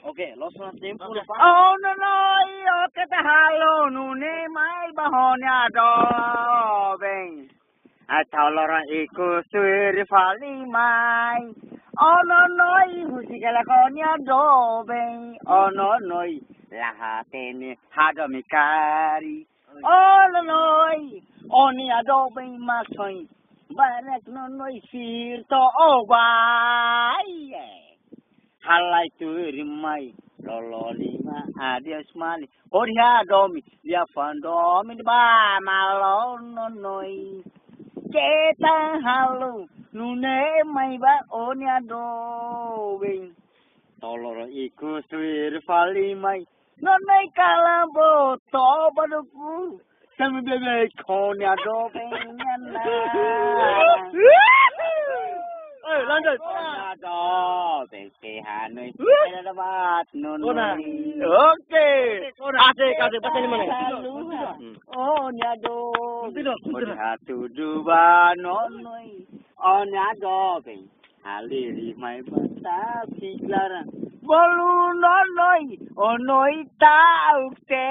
Oke, los na tempo na pa. Oh no no, oke ta halo nune mai bahonya do beng. Atau lorong iku suir fali mai. Oh no no, musikala konya do beng. Oh no no, lahatene hado mikari. Oh no no, oni ado beng masoi. Banek no no sir to oh wai. Halai tu rimai lolo lima adios mani oria domi dia fandomi ba malon noi kita halu nune mai ba onia doing toloro iku suir fali mai nonai kalabo to baduku sami bebe konia doing na Lanjut. Aduh, Hanoi. Ada dapat Oke. Kasih pasal mana? Oh, nyado. Tidak. Hatu dua nonoi. Oh, nyado, beng. Haliri mai bata piklara. Bolu nonoi. Oh, noi tau te.